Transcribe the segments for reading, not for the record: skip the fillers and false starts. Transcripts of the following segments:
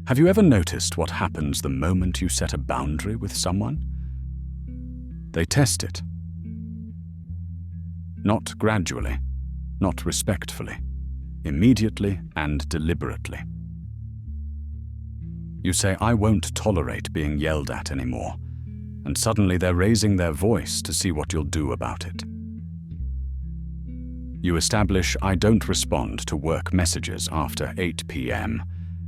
Have you ever noticed what happens the moment you set a boundary with someone? They test it. Not gradually, not respectfully, immediately and deliberately. You say, "I won't tolerate being yelled at anymore," and suddenly they're raising their voice to see what you'll do about it. You establish, "I don't respond to work messages after 8 p.m.,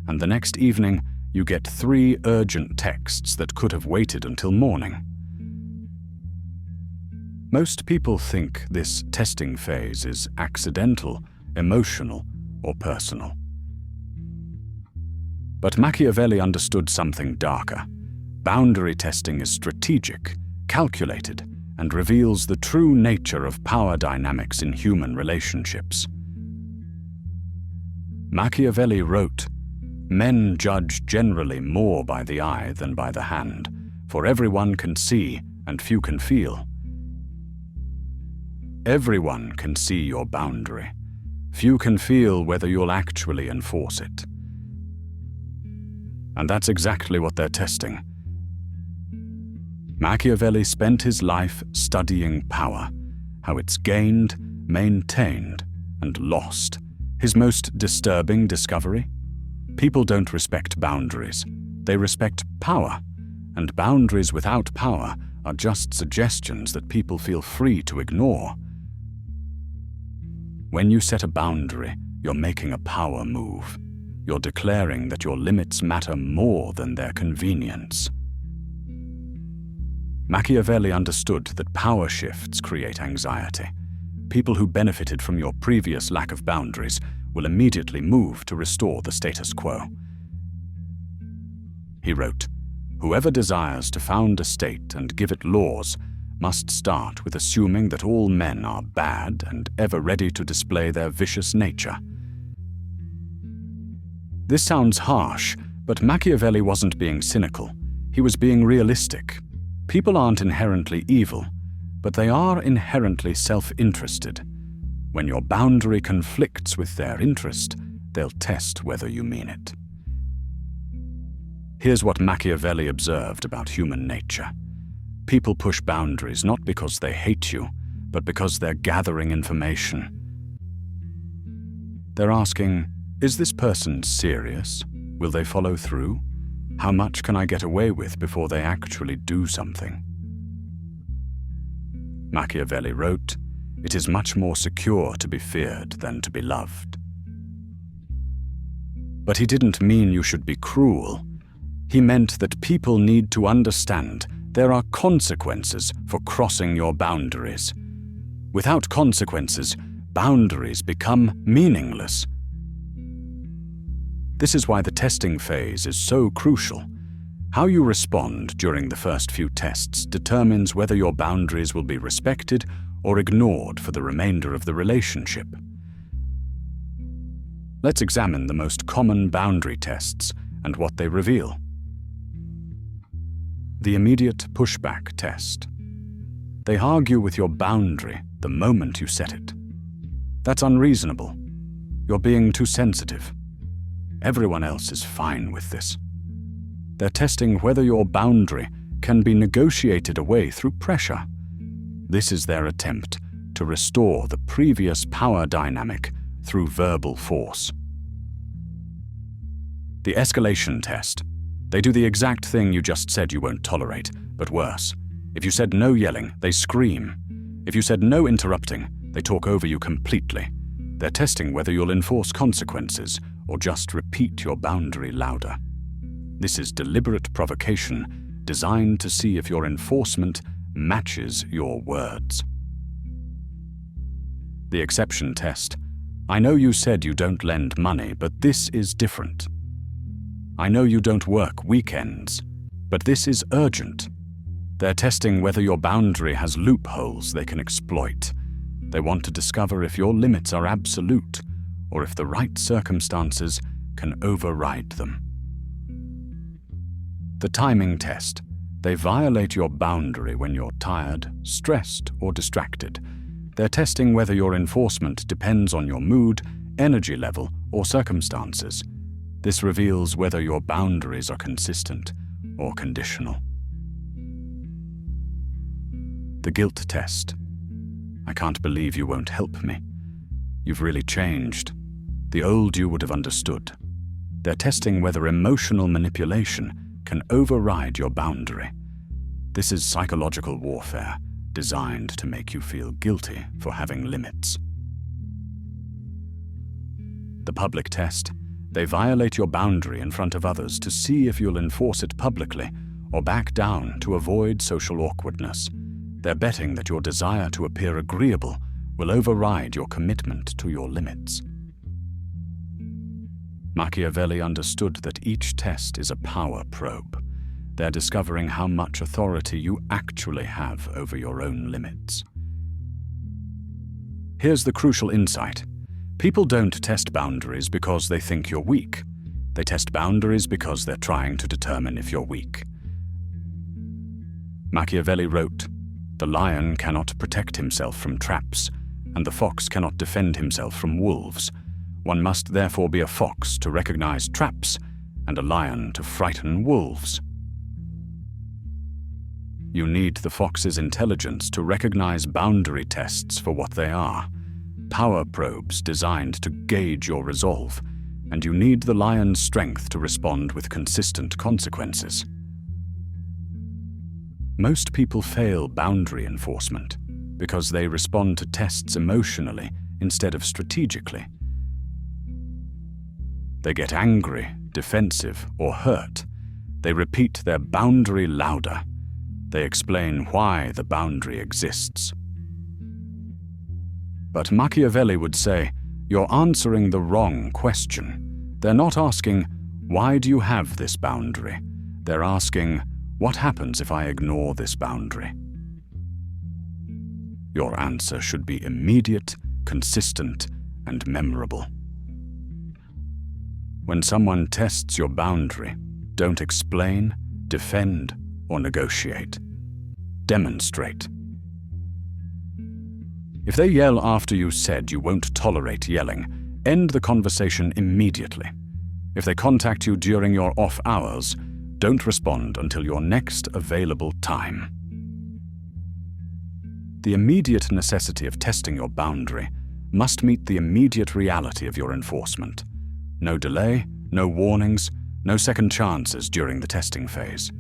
and the next evening you get 3 urgent texts that could have waited until morning. Most people think this testing phase is accidental, emotional, or personal. But Machiavelli understood something darker. Boundary testing is strategic, calculated, and reveals the true nature of power dynamics in human relationships. Machiavelli wrote, "Men judge generally more by the eye than by the hand, for everyone can see and few can feel." Everyone can see your boundary. Few can feel whether you'll actually enforce it. And that's exactly what they're testing. Machiavelli spent his life studying power, how it's gained, maintained, and lost. His most disturbing discovery? People don't respect boundaries. They respect power, and boundaries without power are just suggestions that people feel free to ignore. When you set a boundary, you're making a power move. You're declaring that your limits matter more than their convenience. Machiavelli understood that power shifts create anxiety. People who benefited from your previous lack of boundaries will immediately move to restore the status quo. He wrote, "Whoever desires to found a state and give it laws must start with assuming that all men are bad and ever ready to display their vicious nature." This sounds harsh, but Machiavelli wasn't being cynical. He was being realistic. People aren't inherently evil, but they are inherently self-interested. When your boundary conflicts with their interest, they'll test whether you mean it. Here's what Machiavelli observed about human nature. People push boundaries not because they hate you, but because they're gathering information. They're asking, "Is this person serious? Will they follow through? How much can I get away with before they actually do something?" Machiavelli wrote, "It is much more secure to be feared than to be loved." But he didn't mean you should be cruel. He meant that people need to understand there are consequences for crossing your boundaries. Without consequences, boundaries become meaningless. This is why the testing phase is so crucial. How you respond during the first few tests determines whether your boundaries will be respected or ignored for the remainder of the relationship. Let's examine the most common boundary tests and what they reveal. The immediate pushback test. They argue with your boundary the moment you set it. That's unreasonable. You're being too sensitive. Everyone else is fine with this. They're testing whether your boundary can be negotiated away through pressure. This is their attempt to restore the previous power dynamic through verbal force. The escalation test. They do the exact thing you just said you won't tolerate, but worse. If you said no yelling, they scream. If you said no interrupting, they talk over you completely. They're testing whether you'll enforce consequences or just repeat your boundary louder. This is deliberate provocation designed to see if your enforcement matches your words. The exception test. I know you said you don't lend money, but this is different. I know you don't work weekends, but this is urgent. They're testing whether your boundary has loopholes they can exploit. They want to discover if your limits are absolute or if the right circumstances can override them. The timing test. They violate your boundary when you're tired, stressed, or distracted. They're testing whether your enforcement depends on your mood, energy level, or circumstances. This reveals whether your boundaries are consistent or conditional. The guilt test. I can't believe you won't help me. You've really changed. The old you would have understood. They're testing whether emotional manipulation can override your boundary. This is psychological warfare, designed to make you feel guilty for having limits. The public test. They violate your boundary in front of others to see if you'll enforce it publicly or back down to avoid social awkwardness. They're betting that your desire to appear agreeable will override your commitment to your limits. Machiavelli understood that each test is a power probe. They're discovering how much authority you actually have over your own limits. Here's the crucial insight. People don't test boundaries because they think you're weak. They test boundaries because they're trying to determine if you're weak. Machiavelli wrote, "The lion cannot protect himself from traps, and the fox cannot defend himself from wolves. One must therefore be a fox to recognize traps, and a lion to frighten wolves." You need the fox's intelligence to recognize boundary tests for what they are. Power probes designed to gauge your resolve, and you need the lion's strength to respond with consistent consequences. Most people fail boundary enforcement because they respond to tests emotionally instead of strategically. They get angry, defensive, or hurt. They repeat their boundary louder. They explain why the boundary exists. But Machiavelli would say, you're answering the wrong question. They're not asking, why do you have this boundary? They're asking, what happens if I ignore this boundary? Your answer should be immediate, consistent, and memorable. When someone tests your boundary, don't explain, defend, or negotiate. Demonstrate. If they yell after you said you won't tolerate yelling, end the conversation immediately. If they contact you during your off hours, don't respond until your next available time. The immediate necessity of testing your boundary must meet the immediate reality of your enforcement. No delay, no warnings, no second chances during the testing phase.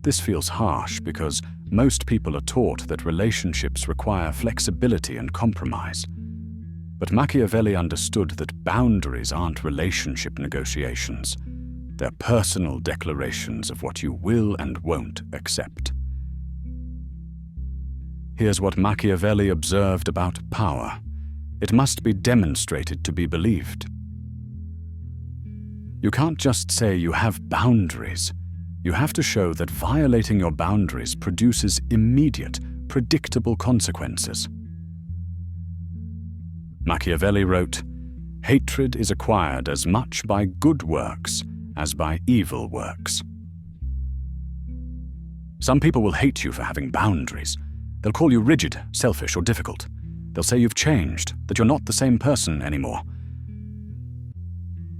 This feels harsh because most people are taught that relationships require flexibility and compromise. But Machiavelli understood that boundaries aren't relationship negotiations. They're personal declarations of what you will and won't accept. Here's what Machiavelli observed about power. It must be demonstrated to be believed. You can't just say you have boundaries. You have to show that violating your boundaries produces immediate, predictable consequences. Machiavelli wrote, "Hatred is acquired as much by good works as by evil works." Some people will hate you for having boundaries. They'll call you rigid, selfish, or difficult. They'll say you've changed, that you're not the same person anymore.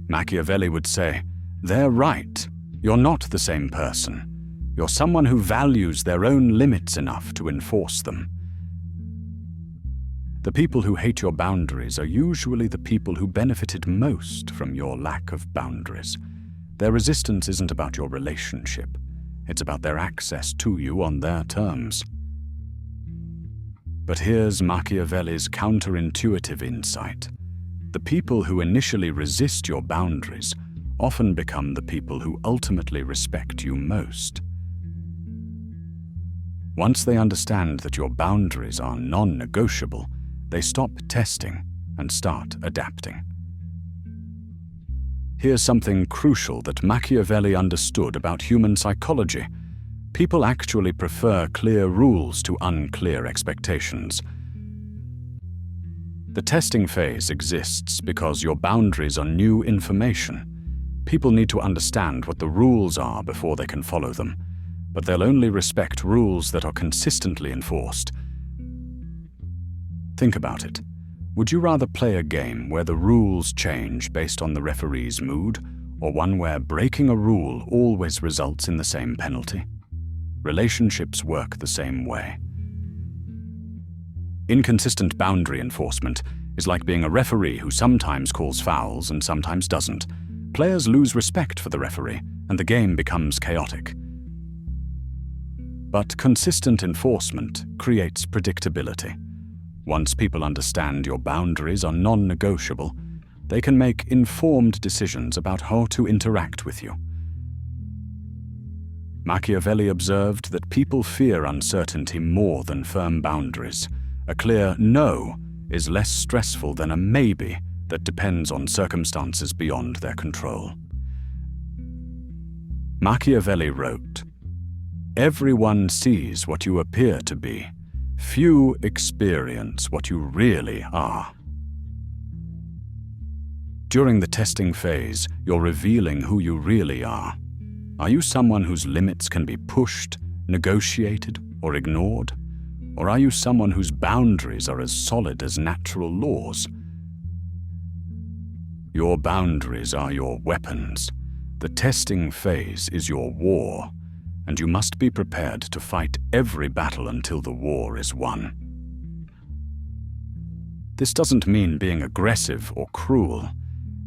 Machiavelli would say, "They're right. You're not the same person. You're someone who values their own limits enough to enforce them." The people who hate your boundaries are usually the people who benefited most from your lack of boundaries. Their resistance isn't about your relationship. It's about their access to you on their terms. But here's Machiavelli's counterintuitive insight. The people who initially resist your boundaries often become the people who ultimately respect you most. Once they understand that your boundaries are non-negotiable, they stop testing and start adapting. Here's something crucial that Machiavelli understood about human psychology. People actually prefer clear rules to unclear expectations. The testing phase exists because your boundaries are new information. People need to understand what the rules are before they can follow them, but they'll only respect rules that are consistently enforced. Think about it. Would you rather play a game where the rules change based on the referee's mood, or one where breaking a rule always results in the same penalty? Relationships work the same way. Inconsistent boundary enforcement is like being a referee who sometimes calls fouls and sometimes doesn't. Players lose respect for the referee, and the game becomes chaotic. But consistent enforcement creates predictability. Once people understand your boundaries are non-negotiable, they can make informed decisions about how to interact with you. Machiavelli observed that people fear uncertainty more than firm boundaries. A clear no is less stressful than a maybe that depends on circumstances beyond their control. Machiavelli wrote, "Everyone sees what you appear to be. Few experience what you really are." During the testing phase, you're revealing who you really are. Are you someone whose limits can be pushed, negotiated, or ignored? Or are you someone whose boundaries are as solid as natural laws? Your boundaries are your weapons. The testing phase is your war, and you must be prepared to fight every battle until the war is won. This doesn't mean being aggressive or cruel.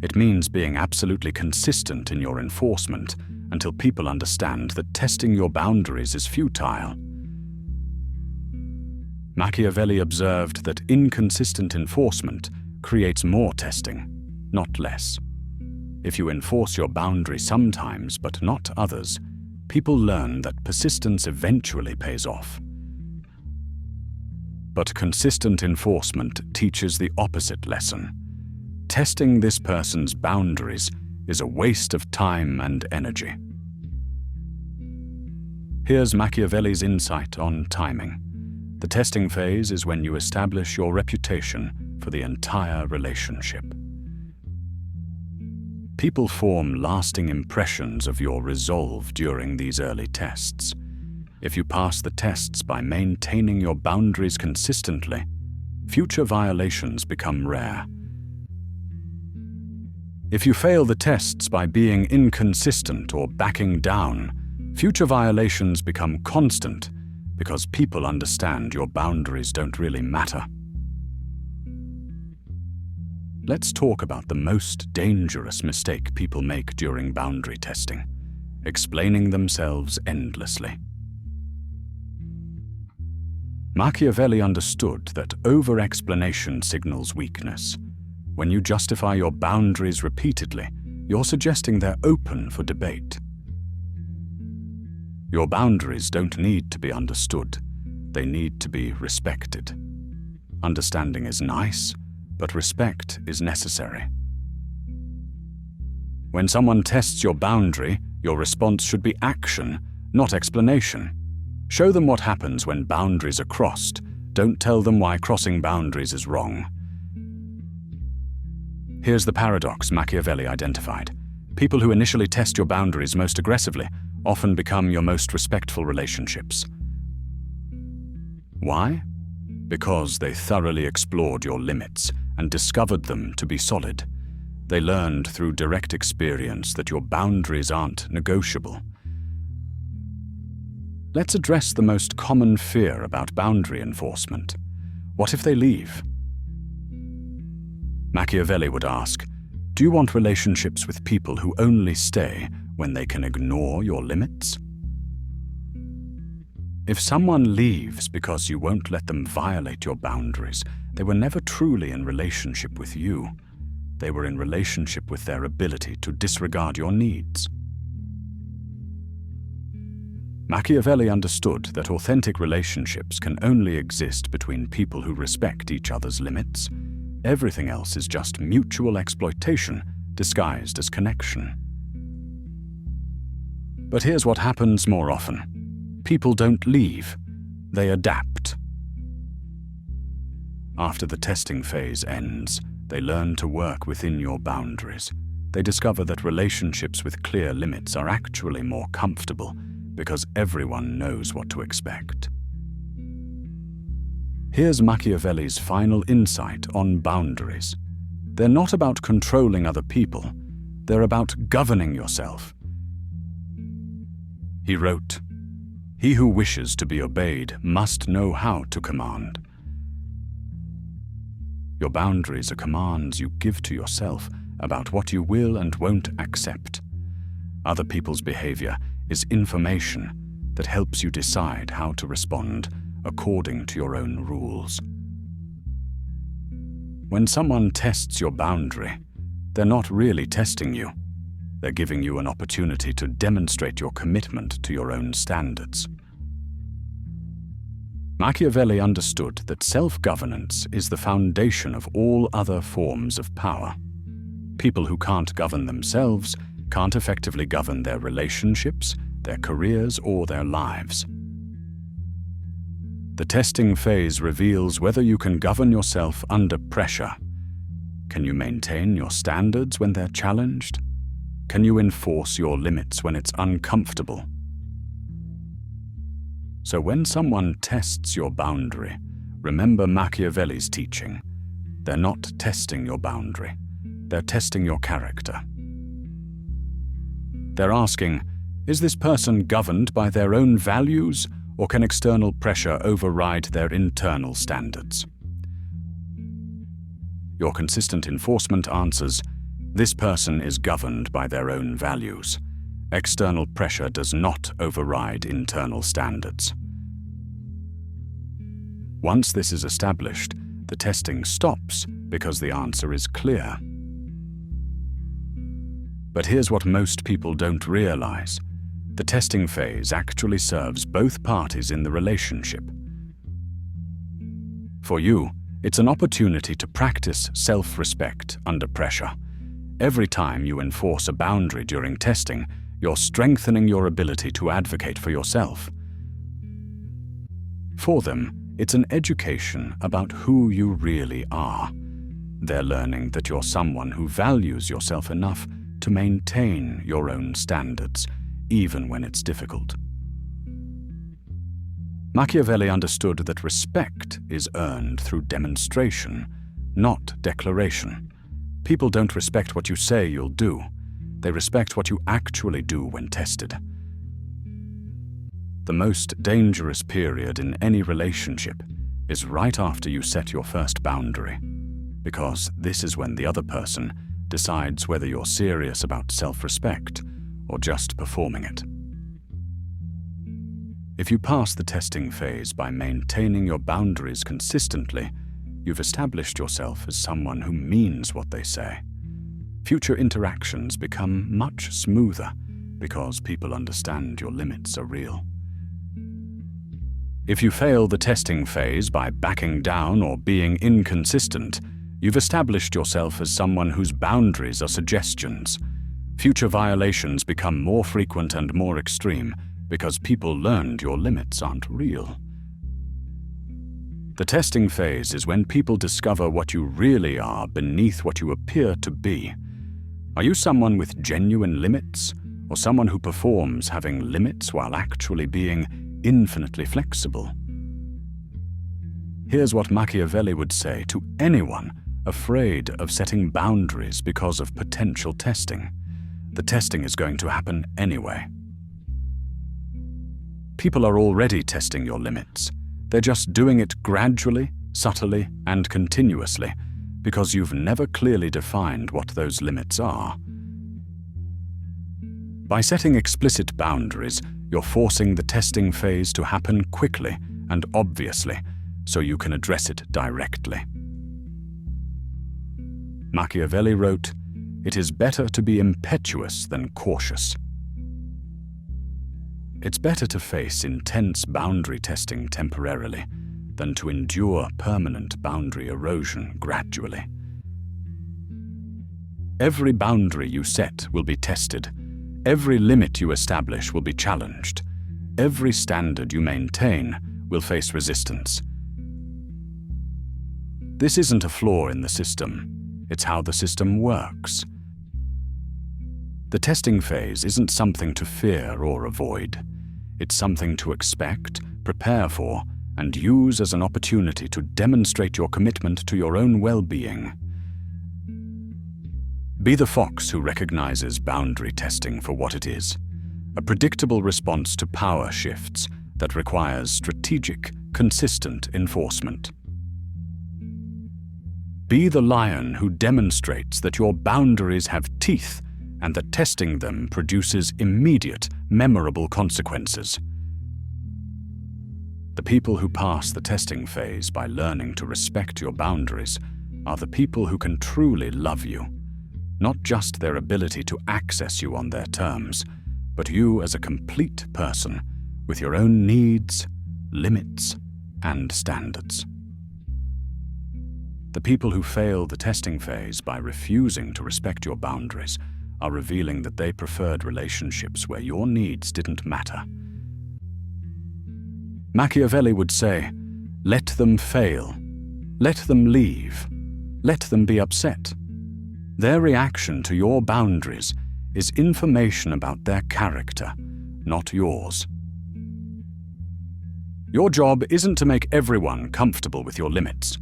It means being absolutely consistent in your enforcement until people understand that testing your boundaries is futile. Machiavelli observed that inconsistent enforcement creates more testing, not less. If you enforce your boundary sometimes but not others, people learn that persistence eventually pays off. But consistent enforcement teaches the opposite lesson. Testing this person's boundaries is a waste of time and energy. Here's Machiavelli's insight on timing. The testing phase is when you establish your reputation for the entire relationship. People form lasting impressions of your resolve during these early tests. If you pass the tests by maintaining your boundaries consistently, future violations become rare. If you fail the tests by being inconsistent or backing down, future violations become constant because people understand your boundaries don't really matter. Let's talk about the most dangerous mistake people make during boundary testing: explaining themselves endlessly. Machiavelli understood that over-explanation signals weakness. When you justify your boundaries repeatedly, you're suggesting they're open for debate. Your boundaries don't need to be understood. They need to be respected. Understanding is nice, but respect is necessary. When someone tests your boundary, your response should be action, not explanation. Show them what happens when boundaries are crossed. Don't tell them why crossing boundaries is wrong. Here's the paradox Machiavelli identified. People who initially test your boundaries most aggressively often become your most respectful relationships. Why? Because they thoroughly explored your limits and discovered them to be solid. They learned through direct experience that your boundaries aren't negotiable. Let's address the most common fear about boundary enforcement. What if they leave? Machiavelli would ask, do you want relationships with people who only stay when they can ignore your limits? If someone leaves because you won't let them violate your boundaries, they were never truly in relationship with you. They were in relationship with their ability to disregard your needs. Machiavelli understood that authentic relationships can only exist between people who respect each other's limits. Everything else is just mutual exploitation disguised as connection. But here's what happens more often. People don't leave, they adapt. After the testing phase ends, they learn to work within your boundaries. They discover that relationships with clear limits are actually more comfortable because everyone knows what to expect. Here's Machiavelli's final insight on boundaries. They're not about controlling other people. They're about governing yourself. He wrote, "He who wishes to be obeyed must know how to command." Your boundaries are commands you give to yourself about what you will and won't accept. Other people's behavior is information that helps you decide how to respond according to your own rules. When someone tests your boundary, they're not really testing you. They're giving you an opportunity to demonstrate your commitment to your own standards. Machiavelli understood that self-governance is the foundation of all other forms of power. People who can't govern themselves can't effectively govern their relationships, their careers, or their lives. The testing phase reveals whether you can govern yourself under pressure. Can you maintain your standards when they're challenged? Can you enforce your limits when it's uncomfortable? So when someone tests your boundary, remember Machiavelli's teaching. They're not testing your boundary. They're testing your character. They're asking, is this person governed by their own values, or can external pressure override their internal standards? Your consistent enforcement answers, this person is governed by their own values. External pressure does not override internal standards. Once this is established, the testing stops because the answer is clear. But here's what most people don't realize. The testing phase actually serves both parties in the relationship. For you, it's an opportunity to practice self-respect under pressure. Every time you enforce a boundary during testing, you're strengthening your ability to advocate for yourself. For them, it's an education about who you really are. They're learning that you're someone who values yourself enough to maintain your own standards, even when it's difficult. Machiavelli understood that respect is earned through demonstration, not declaration. People don't respect what you say you'll do. They respect what you actually do when tested. The most dangerous period in any relationship is right after you set your first boundary, because this is when the other person decides whether you're serious about self-respect or just performing it. If you pass the testing phase by maintaining your boundaries consistently, you've established yourself as someone who means what they say. Future interactions become much smoother because people understand your limits are real. If you fail the testing phase by backing down or being inconsistent, you've established yourself as someone whose boundaries are suggestions. Future violations become more frequent and more extreme because people learned your limits aren't real. The testing phase is when people discover what you really are beneath what you appear to be. Are you someone with genuine limits, or someone who performs having limits while actually being infinitely flexible? Here's what Machiavelli would say to anyone afraid of setting boundaries because of potential testing. The testing is going to happen anyway. People are already testing your limits. They're just doing it gradually, subtly, and continuously, because you've never clearly defined what those limits are. By setting explicit boundaries, you're forcing the testing phase to happen quickly and obviously, so you can address it directly. Machiavelli wrote, "It is better to be impetuous than cautious." It's better to face intense boundary testing temporarily than to endure permanent boundary erosion gradually. Every boundary you set will be tested. Every limit you establish will be challenged. Every standard you maintain will face resistance. This isn't a flaw in the system. It's how the system works. The testing phase isn't something to fear or avoid. It's something to expect, prepare for, and use as an opportunity to demonstrate your commitment to your own well-being. Be the fox who recognizes boundary testing for what it is, a predictable response to power shifts that requires strategic, consistent enforcement. Be the lion who demonstrates that your boundaries have teeth and that testing them produces immediate, memorable consequences. The people who pass the testing phase by learning to respect your boundaries are the people who can truly love you, not just their ability to access you on their terms, but you as a complete person with your own needs, limits, and standards. The people who fail the testing phase by refusing to respect your boundaries are revealing that they preferred relationships where your needs didn't matter. Machiavelli would say, "Let them fail. Let them leave. Let them be upset." Their reaction to your boundaries is information about their character, not yours. Your job isn't to make everyone comfortable with your limits.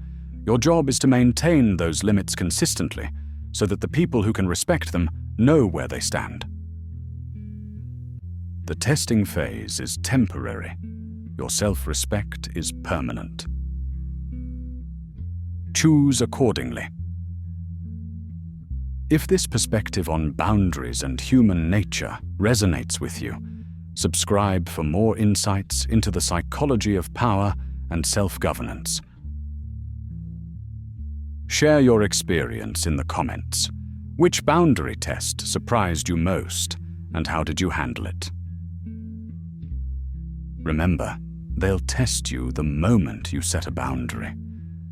Your job is to maintain those limits consistently so that the people who can respect them know where they stand. The testing phase is temporary. Your self-respect is permanent. Choose accordingly. If this perspective on boundaries and human nature resonates with you, subscribe for more insights into the psychology of power and self-governance. Share your experience in the comments. Which boundary test surprised you most, and how did you handle it? Remember, they'll test you the moment you set a boundary,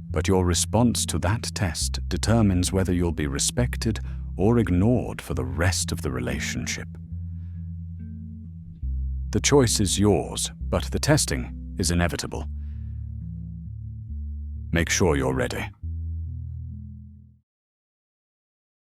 but your response to that test determines whether you'll be respected or ignored for the rest of the relationship. The choice is yours, but the testing is inevitable. Make sure you're ready.